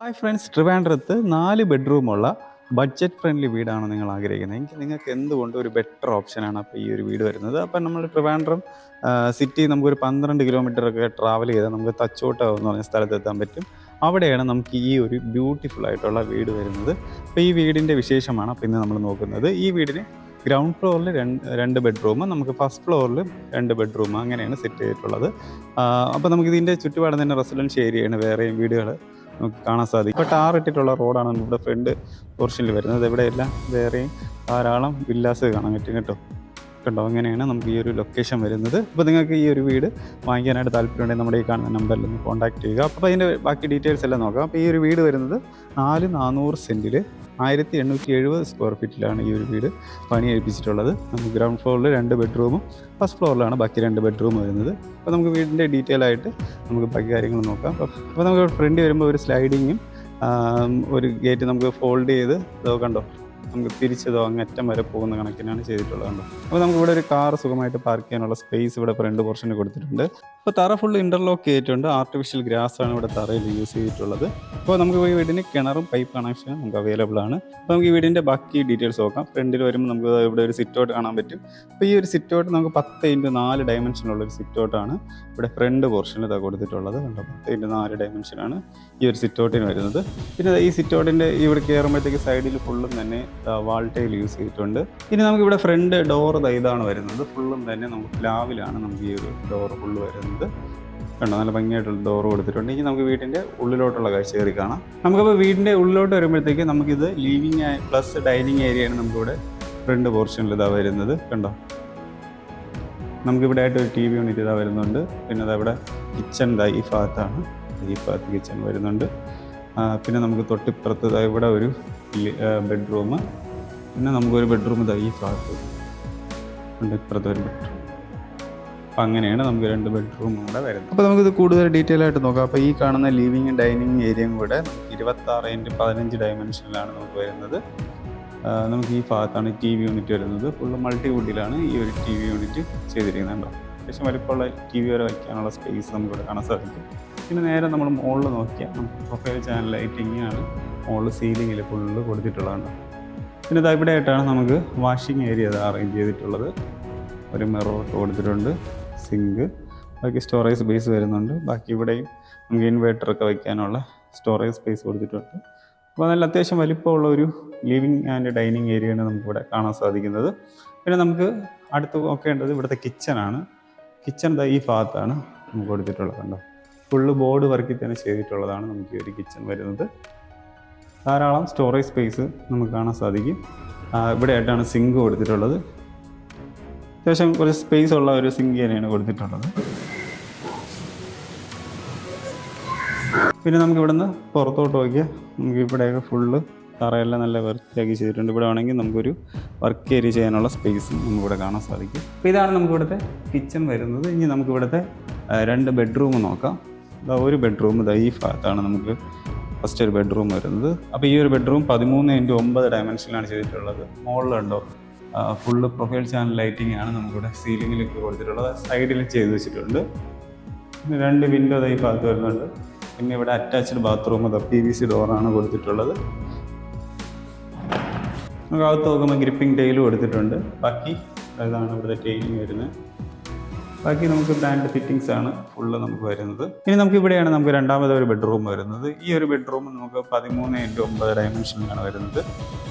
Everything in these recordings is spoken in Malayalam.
ഹായ് ഫ്രണ്ട്സ്, ട്രിവാൻഡ്രത്ത് 4 ബെഡ്റൂമുള്ള ബഡ്ജറ്റ് ഫ്രണ്ട്ലി വീടാണ് നിങ്ങൾ ആഗ്രഹിക്കുന്നത് എങ്കിൽ നിങ്ങൾക്ക് എന്തുകൊണ്ട് ഒരു ബെറ്റർ ഓപ്ഷനാണ് അപ്പോൾ ഈ ഒരു വീട് വരുന്നത്. അപ്പം നമ്മൾ ട്രിവാൻഡ്രം സിറ്റി നമുക്കൊരു 12 കിലോമീറ്ററൊക്കെ ട്രാവൽ ചെയ്താൽ നമുക്ക് തച്ചോട്ടം എന്ന് പറഞ്ഞ സ്ഥലത്തെത്താൻ പറ്റും. അവിടെയാണ് നമുക്ക് ഈ ഒരു ബ്യൂട്ടിഫുൾ ആയിട്ടുള്ള വീട് വരുന്നത്. അപ്പോൾ ഈ വീടിൻ്റെ വിശേഷമാണ് അപ്പോൾ ഇന്ന് നമ്മൾ നോക്കുന്നത്. ഈ വീടിന് ഗ്രൗണ്ട് ഫ്ലോറിൽ രണ്ട് ബെഡ്റൂം, നമുക്ക് ഫസ്റ്റ് ഫ്ലോറിൽ 2 ബെഡ്റൂം, അങ്ങനെയാണ് സെറ്റ് ചെയ്തിട്ടുള്ളത്. അപ്പോൾ നമുക്കിതിൻ്റെ ചുറ്റുപാട് തന്നെ റെസിഡൻഷ്യൽ ഏരിയയാണ്, വേറെയും വീടുകൾ നമുക്ക് കാണാൻ സാധിക്കും. ഇപ്പോൾ ടാർ ഇട്ടിട്ടുള്ള റോഡാണ് നമ്മുടെ ഫ്രണ്ട് പോർഷനിൽ വരുന്നത്. ഇവിടെയെല്ലാം വേറെയും ധാരാളം വില്ലാസ് കാണാൻ പറ്റും കേട്ടോ. കണ്ടോ, അങ്ങനെയാണ് നമുക്ക് ഈ ഒരു ലൊക്കേഷൻ വരുന്നത്. അപ്പോൾ നിങ്ങൾക്ക് ഈ ഒരു വീട് വാങ്ങിക്കാനായിട്ട് താല്പര്യമുണ്ടെങ്കിൽ നമ്മുടെ ഈ കാണുന്ന നമ്പറിൽ ഒന്ന് കോൺടാക്ട് ചെയ്യുക. അപ്പോൾ അതിൻ്റെ ബാക്കി ഡീറ്റെയിൽസ് എല്ലാം നോക്കാം. അപ്പോൾ ഈ ഒരു വീട് വരുന്നത് 400 സെൻറ്റിൽ 1870 സ്ക്വയർ ഫീറ്റിലാണ് ഈ ഒരു വീട് പണി കഴിപ്പിച്ചിട്ടുള്ളത്. നമുക്ക് ഗ്രൗണ്ട് ഫ്ലോറിൽ 2 ബെഡ്റൂമും ഫസ്റ്റ് ഫ്ലോറിലാണ് ബാക്കി 2 ബെഡ്റൂം വരുന്നത്. അപ്പോൾ നമുക്ക് വീടിൻ്റെ ഡീറ്റെയിൽ ആയിട്ട് നമുക്ക് ബാക്കി കാര്യങ്ങൾ നോക്കാം. അപ്പോൾ നമുക്ക് ഫ്രണ്ട് വരുമ്പോൾ ഒരു സ്ലൈഡിങ്ങും ഒരു ഗേറ്റ് നമുക്ക് ഫോൾഡ് ചെയ്ത് കണ്ടോ, നമുക്ക് തിരിച്ചതോ അങ്ങറ്റം വരെ പോകുന്ന കണക്കിനാണ് ചെയ്തിട്ടുള്ളത്. അപ്പോൾ നമുക്ക് ഇവിടെ ഒരു കാർ സുഖമായിട്ട് പാർക്ക് ചെയ്യാനുള്ള സ്പേസ് ഇവിടെ ഫ്രണ്ട് പോർഷന് കൊടുത്തിട്ടുണ്ട്. അപ്പോൾ തറ ഫുൾ ഇൻ്റർലോക്ക് ചെയ്തിട്ടുണ്ട്. ആർട്ടിഫിഷ്യൽ ഗ്രാസ് ആണ് ഇവിടെ തറയിൽ യൂസ് ചെയ്തിട്ടുള്ളത്. അപ്പോൾ നമുക്ക് ഈ വീടിന് കിണറും പൈപ്പ് കണക്ഷനും നമുക്ക് അവൈലബിൾ ആണ്. അപ്പോൾ നമുക്ക് ഈ വീടിൻ്റെ ബാക്കി ഡീറ്റെയിൽസ് നോക്കാം. ഫ്രണ്ടിൽ വരുമ്പോൾ നമുക്ക് ഇവിടെ ഒരു സിറ്റ് ഔട്ട് കാണാൻ പറ്റും. അപ്പോൾ ഈ ഒരു സിറ്റ് ഔട്ട് നമുക്ക് 10x4 ഡയമെൻഷനുള്ളൊരു സിറ്റ് ഔട്ടാണ് ഇവിടെ ഫ്രണ്ട് പോർഷനിൽ കൊടുത്തിട്ടുള്ളത്. കണ്ടോ, 10x4 ഡയമെൻഷനാണ് ഈ ഒരു സിറ്റ് ഔട്ടിന് വരുന്നത്. പിന്നെ ഈ സിറ്റ് ഔട്ടിൻ്റെ ഇവിടെ കയറുമ്പോഴത്തേക്ക് സൈഡിൽ ഫുള്ളും തന്നെ വാൾ ടൈൽ യൂസ് ചെയ്തിട്ടുണ്ട്. ഇനി നമുക്ക് ഇവിടെ ഫ്രണ്ട് ഡോർ ഇതാണ് വരുന്നത്. ഫുള്ളും തന്നെ നമുക്ക് പ്ലാവിലാണ് നമുക്ക് ഈ ഒരു ഡോർ ഫുള്ള് വരുന്നത്. കണ്ടോ, നല്ല ഭംഗിയായിട്ടുള്ള ഡോർ കൊടുത്തിട്ടുണ്ട്. ഇനി നമുക്ക് വീടിൻ്റെ ഉള്ളിലോട്ടുള്ള കാഴ്ച കയറി കാണാം. നമുക്കപ്പോൾ വീടിൻ്റെ ഉള്ളിലോട്ട് വരുമ്പോഴത്തേക്ക് നമുക്കിത് ലിവിങ് പ്ലസ് ഡൈനിങ് ഏരിയയാണ് നമുക്കിവിടെ ഫ്രണ്ട് പോർഷനിൽ വരുന്നത്. കണ്ടോ, നമുക്കിവിടെ ആയിട്ട് ഒരു TV യൂണിറ്റ് വരുന്നുണ്ട്. പിന്നെ അതവിടെ കിച്ചൺ ഈ ഭാഗത്താണ്, ഈ ഭാഗത്ത് കിച്ചൺ വരുന്നുണ്ട്. പിന്നെ നമുക്ക് തൊട്ടിപ്പുറത്ത് ഇവിടെ ഒരു ബെഡ്റൂം, പിന്നെ നമുക്കൊരു ബെഡ്റൂം ഈ ഭാഗത്ത് ഉണ്ട്, ഇപ്പുറത്ത് ഒരു ബെഡ്റൂം. അപ്പം അങ്ങനെയാണ് നമുക്ക് 2 ബെഡ്റൂം കൂടെ വരുന്നത്. അപ്പോൾ നമുക്കിത് കൂടുതൽ ഡീറ്റെയിൽ ആയിട്ട് നോക്കാം. അപ്പോൾ ഈ കാണുന്ന ലിവിങ് ഡൈനിങ് ഏരിയയും കൂടെ 26x15 ഡയമെൻഷനിലാണ് നമുക്ക് വരുന്നത്. നമുക്ക് ഈ ഭാഗത്താണ് TV യൂണിറ്റ് വരുന്നത്. ഫുള്ള് മൾട്ടിവുഡിലാണ് ഈ ഒരു TV യൂണിറ്റ് ചെയ്തിരിക്കുന്നുണ്ടോ. അത്യാവശ്യം വലിപ്പമുള്ള TV വരെ വയ്ക്കാനുള്ള സ്പേസ് നമുക്കിവിടെ കാണാൻ സാധിക്കും. പിന്നെ നേരെ നമ്മൾ മുകളിൽ നോക്കിയാൽ നമുക്ക് പ്രൊഫൈൽ ചാനൽ ലൈറ്റിംഗ് ആണ് മുകളിൽ സീലിങ്ങിൽ ഫുള്ള് കൊടുത്തിട്ടുള്ളതാണ്. പിന്നെ ഇത് ഇവിടെ ആയിട്ടാണ് നമുക്ക് വാഷിംഗ് ഏരിയ അറേഞ്ച് ചെയ്തിട്ടുള്ളത്. ഒരു മിറർ കൊടുത്തിട്ടുണ്ട്, സിങ്ക്, ബാക്കി സ്റ്റോറേജ് സ്പേസ് വരുന്നുണ്ട്. ബാക്കി ഇവിടെയും നമുക്ക് ഇൻവേർട്ടറൊക്കെ വയ്ക്കാനുള്ള സ്റ്റോറേജ് സ്പേസ് കൊടുത്തിട്ടുണ്ട്. അപ്പോൾ നല്ല അത്യാവശ്യം വലിപ്പമുള്ള ഒരു ലിവിങ് ആൻഡ് ഡൈനിങ് ഏരിയയാണ് നമുക്കിവിടെ കാണാൻ സാധിക്കുന്നത്. പിന്നെ നമുക്ക് അടുത്ത് നോക്കേണ്ടത് ഇവിടുത്തെ കിച്ചണാണ്. കിച്ചൺ ഈ ഭാഗത്താണ് നമുക്ക് കൊടുത്തിട്ടുള്ളത്. കണ്ടോ, ഫുള്ള് ബോർഡ് വർക്കിൽ തന്നെ ചെയ്തിട്ടുള്ളതാണ് നമുക്ക് ഈ ഒരു കിച്ചൺ വരുന്നത്. ധാരാളം സ്റ്റോറേജ് സ്പേസ് നമുക്ക് കാണാൻ സാധിക്കും. ഇവിടെ ആയിട്ടാണ് സിങ്ക് കൊടുത്തിട്ടുള്ളത്. അത്യാവശ്യം കുറച്ച് സ്പേസ് ഉള്ള ഒരു സിങ്ക് തന്നെയാണ് കൊടുത്തിട്ടുള്ളത്. പിന്നെ നമുക്ക് ഇവിടുന്ന് പുറത്തോട്ട് നോക്കിയാൽ നമുക്ക് ഇവിടെയൊക്കെ ഫുള്ള് തറയെല്ലാം നല്ല വൃത്തിയാക്കി ചെയ്തിട്ടുണ്ട്. ഇവിടെ വേണമെങ്കിൽ നമുക്കൊരു വർക്ക് ഏരിയ ചെയ്യാനുള്ള സ്പേസും നമുക്കിവിടെ കാണാൻ സാധിക്കും. അപ്പോൾ ഇതാണ് നമുക്കിവിടുത്തെ കിച്ചൺ വരുന്നത്. ഇനി നമുക്കിവിടുത്തെ 2 ബെഡ്റൂം നോക്കാം. ഒരു ബെഡ്റൂം ഈ ഭാഗത്താണ് നമുക്ക് ഫസ്റ്റ് ഒരു ബെഡ്റൂം വരുന്നത്. അപ്പോൾ ഈ ഒരു ബെഡ്റൂം 13x9 ഡയമെൻഷനിലാണ് ചെയ്തിട്ടുള്ളത്. മുകളിലുണ്ടോ ഫുള്ള് പ്രൊഫൈൽ ചാനൽ ലൈറ്റിംഗ് ആണ് നമുക്കിവിടെ സീലിങ്ങിലേക്ക് കൊടുത്തിട്ടുള്ളത്. സൈഡിൽ ചെയ്ത് വെച്ചിട്ടുണ്ട്. പിന്നെ 2 വിൻഡോ ഈ ഭാഗത്ത് വരുന്നുണ്ട്. പിന്നെ ഇവിടെ അറ്റാച്ച്ഡ് ബാത്റൂം PVC ഡോറാണ് കൊടുത്തിട്ടുള്ളത്. നമുക്ക് അകത്ത് നോക്കുമ്പോൾ ഗ്രിപ്പിംഗ് ടൈലും കൊടുത്തിട്ടുണ്ട്. ബാക്കി ഇതാണ് ഇവിടുത്തെ ടൈലിങ് വരുന്നത്. ബാക്കി നമുക്ക് ബ്രാൻഡ് ഫിറ്റിങ്സ് ആണ് ഫുള്ള് നമുക്ക് വരുന്നത്. ഇനി നമുക്ക് ഇവിടെയാണ് നമുക്ക് രണ്ടാമത്തെ ഒരു ബെഡ്റൂം വരുന്നത്. ഈ ഒരു ബെഡ്റൂം നമുക്ക് 13x9 ഡയമെൻഷനിലാണ് വരുന്നത്.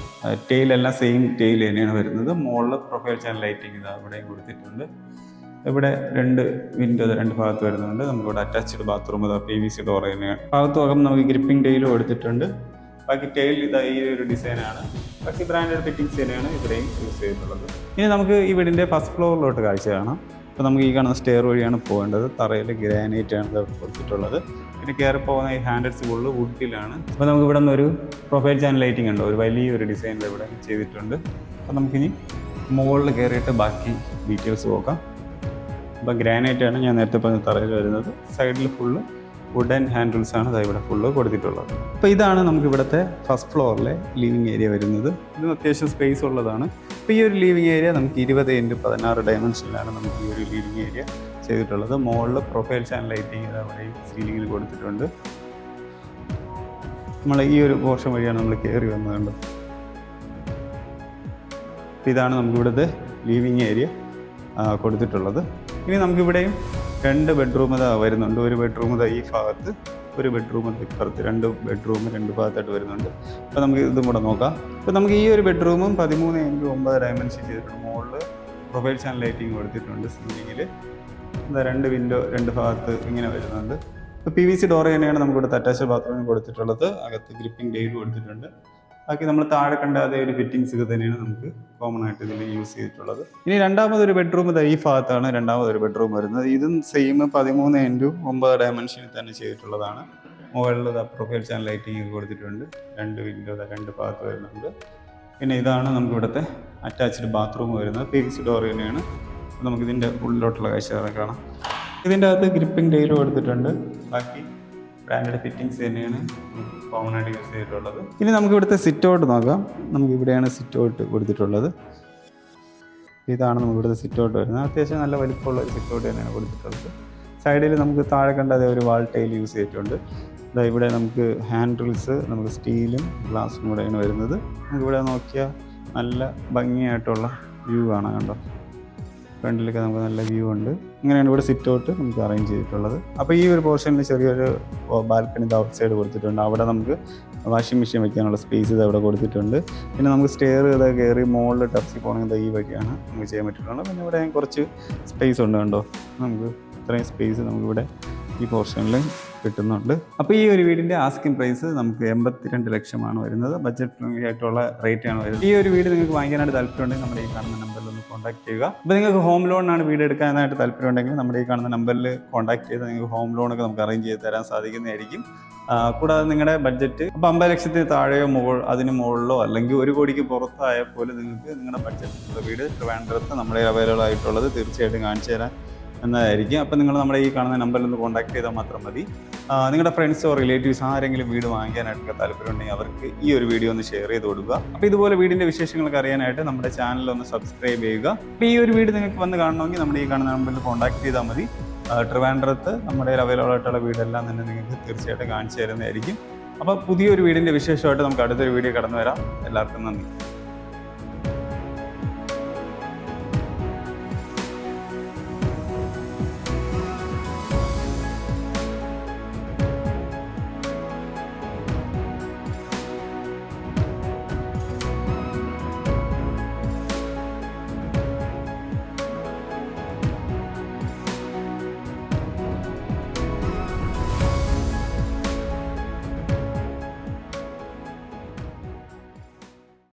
ടൈലെല്ലാം സെയിം ടൈൽ തന്നെയാണ് വരുന്നത്. മുകളിൽ പ്രൊഫൈൽ ചാനൽ ലൈറ്റിംഗ് ഇവിടെയും കൊടുത്തിട്ടുണ്ട്. ഇവിടെ 2 വിൻഡോ 2 ഭാഗത്ത് വരുന്നുണ്ട്. നമുക്കിവിടെ അറ്റാച്ച്ഡ് ബാത്റൂം PVC ഡോർ തന്നെയാണ്. ഭാഗത്ത് നോക്കുമ്പോൾ നമുക്ക് ഗ്രിപ്പിംഗ് ടൈലും കൊടുത്തിട്ടുണ്ട്. ബാക്കി ടൈൽ ഈ ഒരു ഡിസൈനാണ്. ബാക്കി ബ്രാൻഡഡ് ഫിറ്റിങ്സ് തന്നെയാണ് ഇവിടെയും യൂസ് ചെയ്തിട്ടുള്ളത്. ഇനി നമുക്ക് ഈ വീടിൻ്റെ ഫസ്റ്റ് ഫ്ലോറിലോട്ട് കാഴ്ച കാണാം. അപ്പോൾ നമുക്ക് ഈ കാണുന്ന സ്റ്റെയർ വഴിയാണ് പോകേണ്ടത്. തറയിൽ ഗ്രാനൈറ്റ് ആണ് കൊടുത്തിട്ടുള്ളത്. പിന്നെ കയറി പോകുന്ന ഈ ഹാൻഡിൽസ് ഫുള്ള് വുഡിലാണ്. അപ്പോൾ നമുക്ക് ഇവിടെ നിന്ന് ഒരു പ്രൊഫൈൽ ചാനൽ ലൈറ്റിംഗ് ഉണ്ടോ, ഒരു വലിയൊരു ഡിസൈനിൽ ഇവിടെ ചെയ്തിട്ടുണ്ട്. അപ്പോൾ നമുക്കിനി മുകളിൽ കയറിയിട്ട് ബാക്കി ഡീറ്റെയിൽസ് നോക്കാം. അപ്പോൾ ഗ്രാനൈറ്റ് ആണ് ഞാൻ നേരത്തെ പറഞ്ഞ തറയിൽ വരുന്നത്. സൈഡിൽ ഫുള്ള് വുഡൻ ഹാൻഡിൽസ് ആണ് ഇവിടെ ഫുള്ള് കൊടുത്തിട്ടുള്ളത്. അപ്പോൾ ഇതാണ് നമുക്ക് ഇവിടുത്തെ ഫസ്റ്റ് ഫ്ലോറിലെ ലിവിങ് ഏരിയ വരുന്നത്. ഇതിന് അത്യാവശ്യം സ്പേസ് ഉള്ളതാണ്. അപ്പോൾ ഈ ഒരു ലിവിങ് ഏരിയ നമുക്ക് 20x16 ഡയമെൻഷനിലാണ് നമുക്ക് ഈ ഒരു ലിവിങ് ഏരിയ ചെയ്തിട്ടുള്ളത്. മുകളിൽ പ്രൊഫൈൽ ചാനൽ ലൈറ്റിംഗ് അവിടെ സീലിങ്ങിൽ കൊടുത്തിട്ടുണ്ട്. നമ്മൾ ഈ ഒരു പോർഷൻ വഴിയാണ് നമ്മൾ കയറി വന്നത് കണ്ടോ. ഇതാണ് നമുക്കിവിടുത്തെ ലിവിങ് ഏരിയ കൊടുത്തിട്ടുള്ളത്. ഇനി നമുക്കിവിടെയും 2 ബെഡ്റൂം വരുന്നുണ്ട്. ഒരു ബെഡ്റൂം ഈ ഭാഗത്ത്, ഒരു ബെഡ്റൂം ഇപ്പുറത്ത്, 2 ബെഡ്റൂം 2 ഭാഗത്തായിട്ട് വരുന്നുണ്ട്. അപ്പോൾ നമുക്ക് ഇതും കൂടെ നോക്കാം. അപ്പോൾ നമുക്ക് ഈ ഒരു ബെഡ്റൂമും 13x9 ഡയമെൻഷൻ ചെയ്തിട്ടുണ്ട്. മുകളിൽ പ്രൊഫൈൽ ചാനൽ ലൈറ്റിംഗ് കൊടുത്തിട്ടുണ്ട്. സീലിങ്ങിൽ 2 വിൻഡോ 2 ഭാഗത്ത് ഇങ്ങനെ വരുന്നുണ്ട്. ഇപ്പോൾ PVC ഡോർ തന്നെയാണ് നമുക്കിവിടെ അറ്റാച്ച്ഡ് ബാത്റൂമിൽ കൊടുത്തിട്ടുള്ളത്. അകത്ത് ഗ്രിപ്പിംഗ് ഡെയിൽ കൊടുത്തിട്ടുണ്ട്. ബാക്കി നമ്മൾ താഴെ കണ്ട അതേ ഒരു ഫിറ്റിങ്സ് ഒക്കെ തന്നെയാണ് നമുക്ക് കോമൺ ആയിട്ട് ഇതിൽ യൂസ് ചെയ്തിട്ടുള്ളത്. ഇനി രണ്ടാമതൊരു ബെഡ്റൂം ഈ ഭാഗത്താണ് രണ്ടാമതൊരു ബെഡ്റൂം വരുന്നത്. ഇതും സെയിം 13x9 ഡയമെൻഷനിൽ തന്നെ ചെയ്തിട്ടുള്ളതാണ്. മുകളിൽ പ്രൊഫൈൽ ചാനൽ ലൈറ്റിംഗ് ഒക്കെ കൊടുത്തിട്ടുണ്ട്. 2 വിൻഡോ 2 ഭാഗത്ത് വരുന്നുണ്ട്. പിന്നെ ഇതാണ് നമുക്ക് ഇവിടുത്തെ അറ്റാച്ച്ഡ് ബാത്റൂം വരുന്നത്. PVC ഡോർ തന്നെയാണ്. നമുക്കിതിൻ്റെ ഉള്ളിലോട്ടുള്ള കാഴ്ച കാണാം. ഇതിൻ്റെ അകത്ത് ഗ്രിപ്പിംഗ് ഡെയിൽ കൊടുത്തിട്ടുണ്ട്. ബാക്കി ബ്രാൻഡഡ് ഫിറ്റിങ്സ് തന്നെയാണ് കോമൺ ആയിട്ട് യൂസ് ചെയ്തിട്ടുള്ളത്. ഇനി നമുക്ക് ഇവിടുത്തെ സിറ്റ് ഔട്ട് നോക്കാം. നമുക്ക് ഇവിടെയാണ് സിറ്റ് ഔട്ട് കൊടുത്തിട്ടുള്ളത്. ഇതാണ് നമുക്ക് ഇവിടുത്തെ സിറ്റ് ഔട്ട് വരുന്നത്. അത്യാവശ്യം നല്ല വലിപ്പമുള്ള ഒരു സിറ്റ് ഔട്ട് തന്നെയാണ് കൊടുത്തിട്ടുള്ളത്. സൈഡിൽ നമുക്ക് താഴെ കണ്ട അതേ ഒരു വാൾ ടൈൽ യൂസ് ചെയ്തിട്ടുണ്ട്. ഇവിടെ നമുക്ക് ഹാൻഡ് ഡ്രിൽസ് നമുക്ക് സ്റ്റീലും ഗ്ലാസും കൂടെയാണ് വരുന്നത്. നമുക്കിവിടെ നോക്കിയാൽ നല്ല ഭംഗിയായിട്ടുള്ള വ്യൂ കാണാം കണ്ടോ. ഫ്രണ്ടിലൊക്കെ നമുക്ക് നല്ല വ്യൂ ഉണ്ട്. ഇങ്ങനെയാണ് ഇവിടെ സിറ്റ് ഔട്ട് നമുക്ക് അറേഞ്ച് ചെയ്തിട്ടുള്ളത്. അപ്പോൾ ഈ ഒരു പോർഷനിൽ ചെറിയൊരു ബാൽക്കണി ഔട്ട് സൈഡ് കൊടുത്തിട്ടുണ്ട്. അവിടെ നമുക്ക് വാഷിംഗ് മെഷീൻ വയ്ക്കാനുള്ള സ്പേസ് ഇത് അവിടെ കൊടുത്തിട്ടുണ്ട്. പിന്നെ നമുക്ക് സ്റ്റെയർ ഇതൊക്കെ കയറി മുകളിൽ ടെറസിൽ പോകണമെങ്കിൽ ഈ വഴിയാണ് നമുക്ക് ചെയ്യാൻ പറ്റിയിട്ടുള്ളത്. പിന്നെ ഇവിടെ കുറച്ച് സ്പേസ് ഉണ്ട് കണ്ടോ. നമുക്ക് ഇത്രയും സ്പേസ് നമുക്കിവിടെ ഈ പോർഷനിൽ കിട്ടുന്നുണ്ട്. അപ്പോൾ ഈ ഒരു വീടിൻ്റെ ആസ്കിംഗ് പ്രൈസ് നമുക്ക് 82 ലക്ഷമാണ് വരുന്നത്. ബഡ്ജറ്റ് ഫ്രണ്ട്ലി ആയിട്ടുള്ള റേറ്റാണ് വരുന്നത്. ഈ ഒരു വീട് നിങ്ങൾക്ക് വാങ്ങിക്കാനായിട്ട് താല്പര്യമുണ്ടെങ്കിൽ നമ്മുടെ ഈ കാണുന്ന നമ്പറിൽ ഒന്ന് കോൺടാക്ട് ചെയ്യുക. അപ്പോൾ നിങ്ങൾക്ക് ഹോം ലോണിനാണ് വീട് എടുക്കാനായിട്ട് താല്പര്യമുണ്ടെങ്കിൽ നമ്മുടെ ഈ കാണുന്ന നമ്പറിൽ കോൺടാക്ട് ചെയ്ത് നിങ്ങൾക്ക് ഹോം ലോണൊക്കെ നമുക്ക് അറേഞ്ച് ചെയ്ത് തരാൻ സാധിക്കുന്നതായിരിക്കും. കൂടാതെ നിങ്ങളുടെ ബഡ്ജറ്റ് അപ്പോൾ 50 ലക്ഷത്തിന് താഴെയോ അതിന് മുകളിലോ അല്ലെങ്കിൽ 1 കോടിക്ക് പുറത്തായാൽ പോലും നിങ്ങൾക്ക് നിങ്ങളുടെ ബഡ്ജറ്റിലുള്ള വീട് ട്രിവാൻഡ്രത്ത് നമ്മുടെ അവൈലബിൾ ആയിട്ടുള്ളത് തീർച്ചയായിട്ടും കാണിച്ചു തരാൻ എന്നതായിരിക്കും. അപ്പോൾ നിങ്ങൾ നമ്മുടെ ഈ കാണുന്ന നമ്പറിൽ ഒന്ന് കോൺടാക്ട് ചെയ്താൽ മാത്രം മതി. നിങ്ങളുടെ ഫ്രണ്ട്സോ റിലേറ്റീവ്സ് ആരെങ്കിലും വീട് വാങ്ങിക്കാനായിട്ടൊക്കെ താല്പര്യമുണ്ടെങ്കിൽ അവർക്ക് ഈ ഒരു വീഡിയോ ഒന്ന് ഷെയർ ചെയ്ത് കൊടുക്കുക. അപ്പോൾ ഇതുപോലെ വീടിൻ്റെ വിശേഷങ്ങളൊക്കെ അറിയാനായിട്ട് നമ്മുടെ ചാനൽ ഒന്ന് സബ്സ്ക്രൈബ് ചെയ്യുക. അപ്പോൾ ഈ ഒരു വീട് നിങ്ങൾക്ക് വന്ന് കാണണമെങ്കിൽ നമ്മുടെ ഈ കാണുന്ന നമ്പറിൽ കോൺടാക്ട് ചെയ്താൽ മതി. ട്രിവാൻഡ്രത്ത് നമ്മുടെ അവൈലബിൾ ആയിട്ടുള്ള വീടെല്ലാം തന്നെ നിങ്ങൾക്ക് തീർച്ചയായിട്ടും കാണിച്ചു തരുന്നതായിരിക്കും. അപ്പോൾ പുതിയൊരു വീടിൻ്റെ വിശേഷമായിട്ട് നമുക്ക് അടുത്തൊരു വീഡിയോ കടന്നു വരാം. എല്ലാവർക്കും നന്ദി.